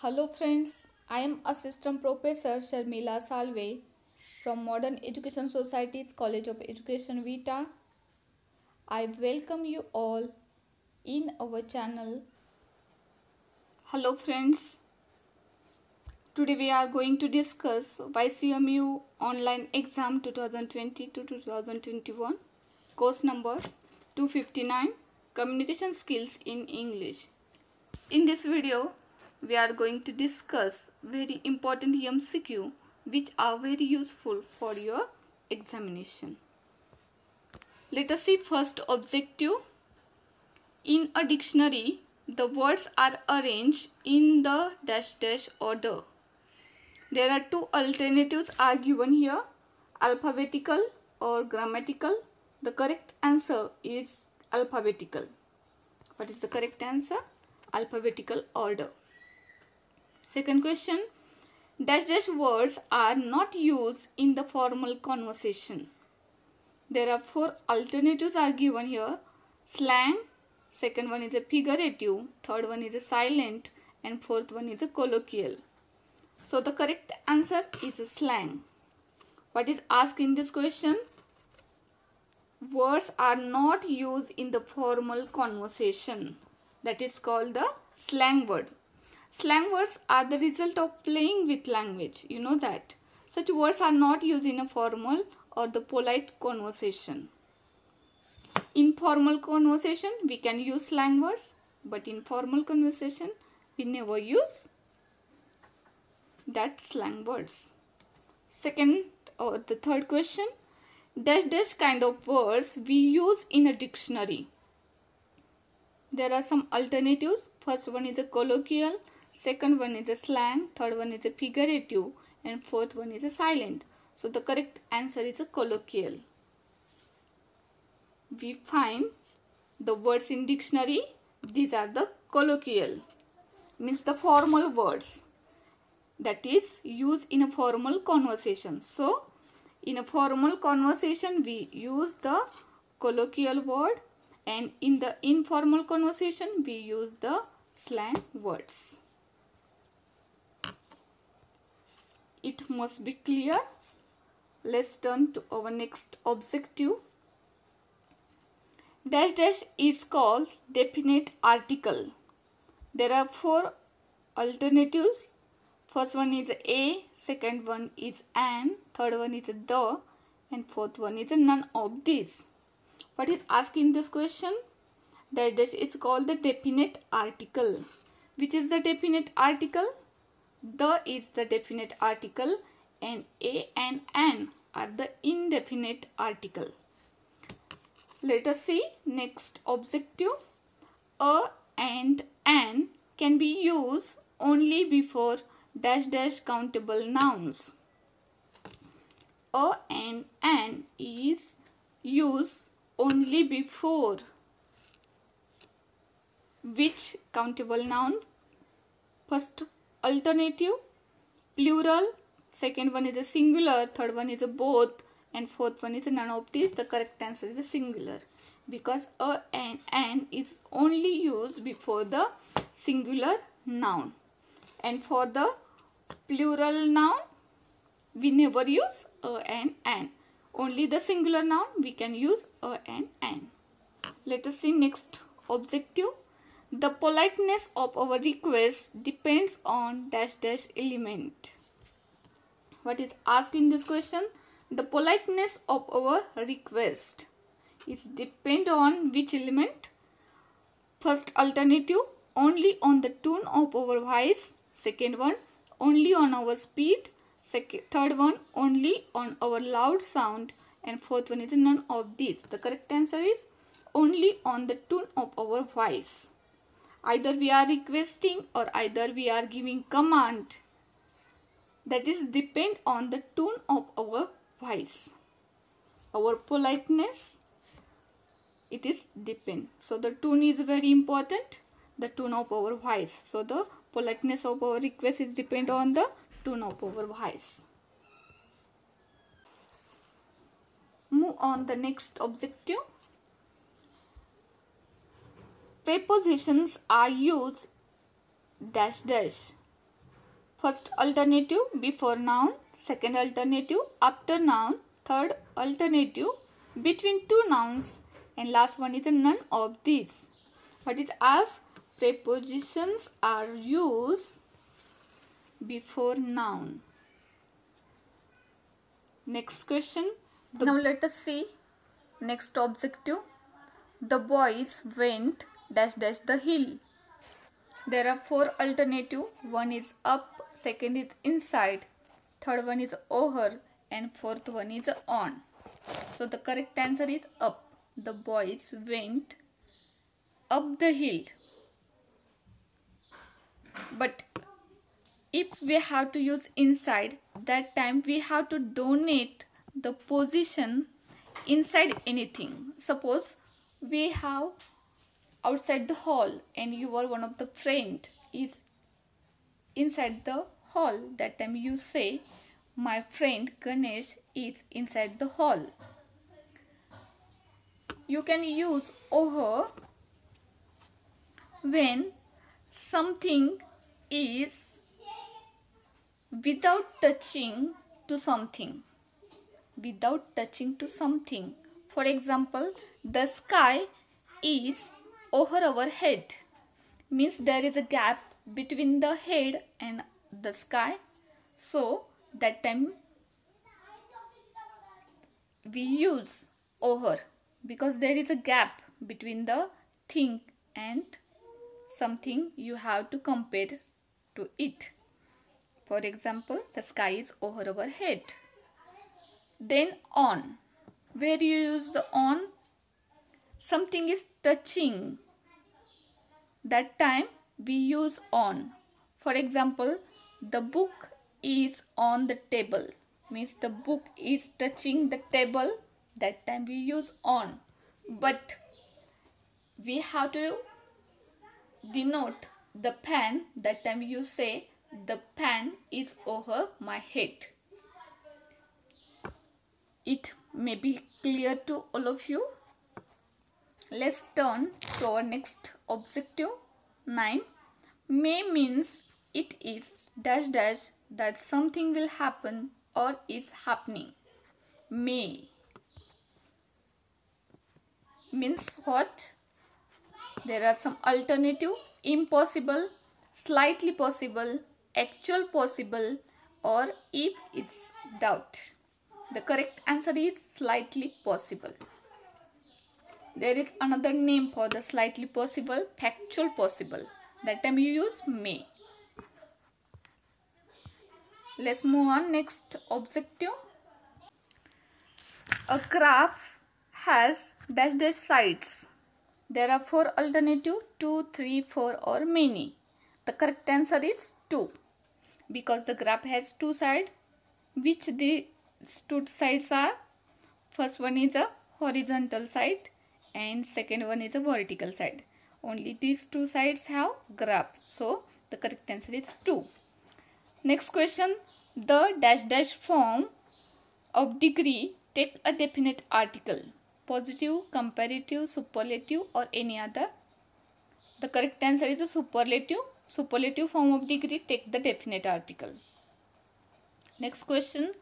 Hello friends, I am Assistant Professor Sharmila Salve from Modern Education Society's College of Education Vita. I welcome you all in our channel. Hello friends, today we are going to discuss YCMU Online Exam 2020 to 2021, course number 259, Communication Skills in English. In this video, we are going to discuss very important MCQ which are very useful for your examination. Let us see first objective. In a dictionary, the words are arranged in the dash dash order. There are two alternatives are given here, alphabetical or grammatical. The correct answer is alphabetical. What is the correct answer? Alphabetical order. Second question, dash dash words are not used in the formal conversation. There are four alternatives are given here, slang, second one is a figurative, third one is a silent, and fourth one is a colloquial. So the correct answer is a slang. What is asked in this question? Words are not used in the formal conversation. That is called the slang word. Slang words are the result of playing with language. You know that. Such words are not used in a formal or the polite conversation. In formal conversation, we can use slang words, but in formal conversation, we never use that slang words. Second or the third question, dash dash kind of words we use in a dictionary. There are some alternatives. First one is a colloquial, second one is a slang, third one is a figurative, and fourth one is a silent. So the correct answer is a colloquial. We find the words in dictionary. These are the colloquial, means the formal words that is used in a formal conversation. So in a formal conversation we use the colloquial word, and in the informal conversation we use the slang words. It must be clear. Let's turn to our next objective. Dash dash is called definite article. There are four alternatives. First one is a, second one is an, third one is the, and fourth one is none of these. What is asked in this question? Dash dash is called the definite article. Which is the definite article? The is the definite article, and a and an are the indefinite article. Let us see next objective. A and an can be used only before dash dash countable nouns. A and an is used only before which countable noun? First alternative, plural, second one is a singular, third one is a both, and fourth one is a none of these. The correct answer is a singular, because a and an is only used before the singular noun, and for the plural noun we never use a and an. Only the singular noun we can use a and an. Let us see next objective. The politeness of our request depends on dash dash element. What is asked in this question? The politeness of our request is depend on which element? First alternative, only on the tone of our voice. Second one, only on our speed. Third one, only on our loud sound, and fourth one is none of these. The correct answer is only on the tone of our voice. Either we are requesting or either we are giving command. That is depend on the tone of our voice. Our politeness, it is depend. So the tone is very important. The tone of our voice. So the politeness of our request is depend on the tone of our voice. Move on the next objective. Prepositions are used dash dash First alternative before noun, second alternative after noun, third alternative between two nouns, and last one is a none of these. What is asked? Prepositions are used before noun. Next question. Now let us see next objective. The boys went dash dash the hill. There are four alternatives. One is up, second is inside, third one is over, and fourth one is on. So the correct answer is up. The boys went up the hill. But if we have to use inside, that time we have to donate the position inside anything. Suppose we have outside the hall and you are one of the friend is inside the hall. That time you say, my friend Ganesh is inside the hall. You can use over when something is without touching to something. Without touching to something. For example, the sky is over our head. Means there is a gap between the head and the sky. So that time we use over because there is a gap between the thing and something you have to compare to it. For example, the sky is over our head. Then on. Where you use the on? Something is touching. That time we use on. For example, the book is on the table. Means the book is touching the table. That time we use on. But we have to denote the pen. That time you say the pen is over my head. It may be clear to all of you. Let's turn to our next objective. 9. May means it is dash dash that something will happen or is happening. May means what? There are some alternative: impossible, slightly possible, actual possible, or if it's doubt. The correct answer is slightly possible. There is another name for the slightly possible, factual possible. That time you use may. Let's move on. Next objective. A graph has dash dash sides. There are four alternatives: 2, 3, 4 or many. The correct answer is 2 because the graph has two sides. Which these two sides are? First one is a horizontal side and second one is a vertical side. Only these two sides have graph. So the correct answer is 2. Next question. The dash dash form of degree take a definite article. Positive, comparative, superlative or any other. The correct answer is a superlative. Superlative form of degree take the definite article. Next question.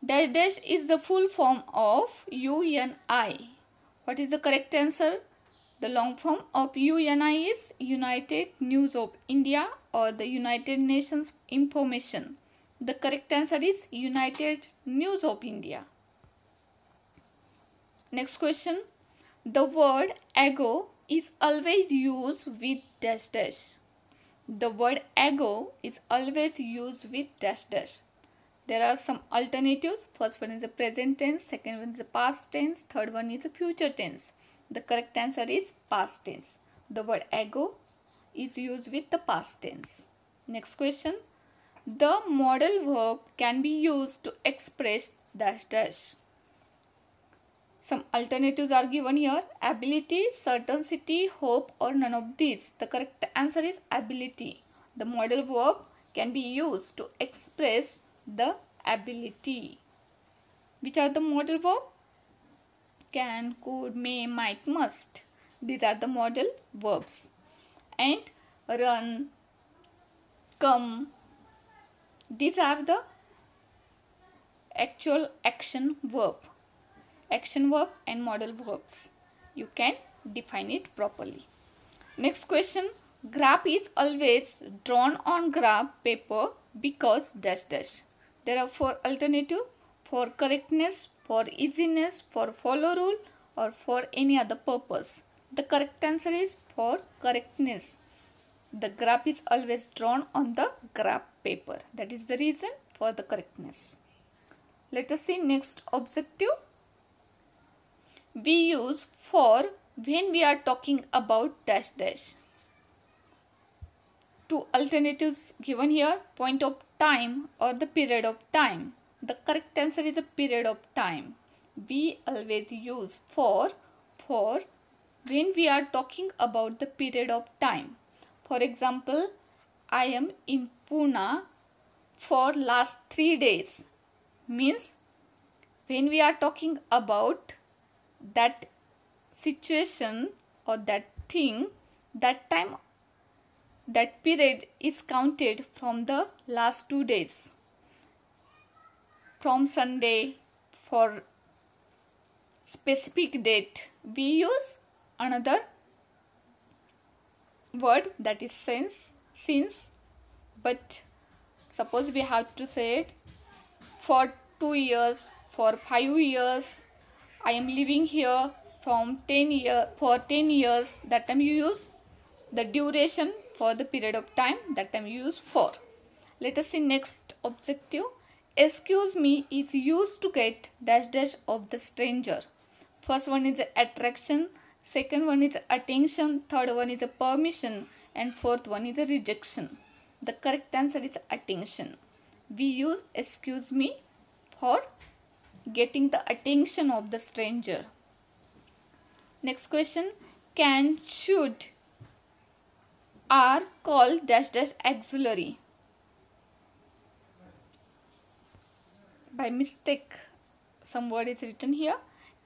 Dash dash is the full form of UNI. What is the correct answer? The long form of UNI is United News of India or the United Nations Information. The correct answer is United News of India. Next question. The word ago is always used with dash dash. The word ago is always used with dash dash. There are some alternatives. First one is the present tense, second one is the past tense, third one is the future tense. The correct answer is past tense. The word ago is used with the past tense. Next question. The modal verb can be used to express dash dash. Some alternatives are given here. Ability, certainty, hope or none of these. The correct answer is ability. The modal verb can be used to express the ability. Which are the modal verb? Can, could, may, might, must. These are the modal verbs. And run, come, These are the actual action verb and modal verbs. You can define it properly. Next question. Graph is always drawn on graph paper because dash dash. There are 4 alternatives: for correctness, for easiness, for follow rule, or for any other purpose. The correct answer is for correctness. The graph is always drawn on the graph paper. That is the reason for the correctness. Let us see next objective. We use for when we are talking about dash dash. 2 alternatives given here: point of time or the period of time. The correct answer is a period of time. We always use for when we are talking about the period of time. For example, I am in Pune for last 3 days. Means when we are talking about that situation or that thing, that time, that period is counted from the last 2 days. From Sunday for specific date, we use another word, that is since. But suppose we have to say it for 2 years, for 5 years, I am living here from 10 years. That time you use the duration for the period of time. That time you use for. Let us see next objective. Excuse me is used to get dash dash of the stranger. First one is attraction, second one is attention, third one is a permission, and fourth one is a rejection. The correct answer is attention. We use excuse me for getting the attention of the stranger. Next question. Can, should, are called dash dash auxiliary. By mistake some word is written here.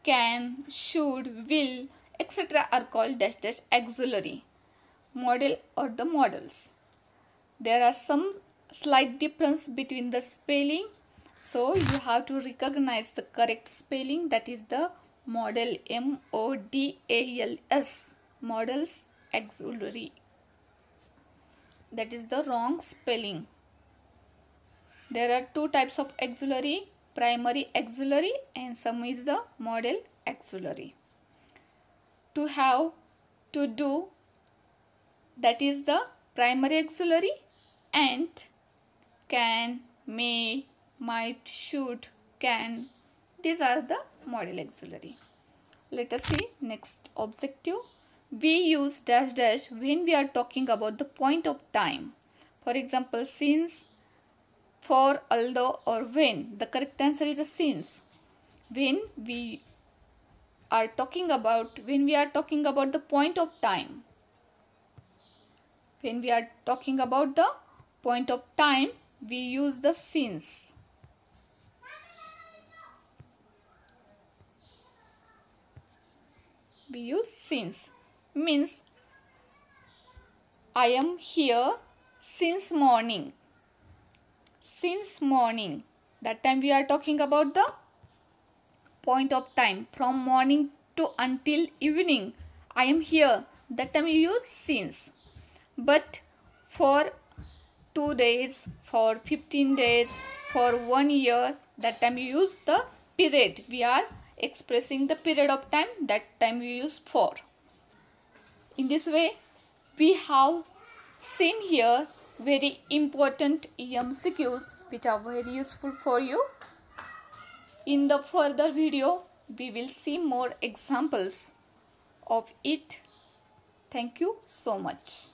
Can, should, will, etc. are called dash dash auxiliary. Model or the models. There are some slight difference between the spelling, so you have to recognize the correct spelling. That is the model, MODALS, models auxiliary. That is the wrong spelling. There are 2 types of auxiliary: primary auxiliary and some is the model auxiliary. To have, to do, that is the primary auxiliary, and can, may, might, should, can, these are the model auxiliary. Let us see next objective. We use dash dash when we are talking about the point of time. For example, since, for, although, or when. The correct answer is a since. When we are talking about the point of time. When we are talking about the point of time, we use the since. We use since. Means I am here since morning. Since morning. That time we are talking about the point of time. From morning to until evening, I am here. That time you use since. But for 2 days, for 15 days, for 1 year, that time you use the period. We are expressing the period of time. That time we use for. In this way, we have seen here very important MCQs which are very useful for you. In the further video, we will see more examples of it. Thank you so much.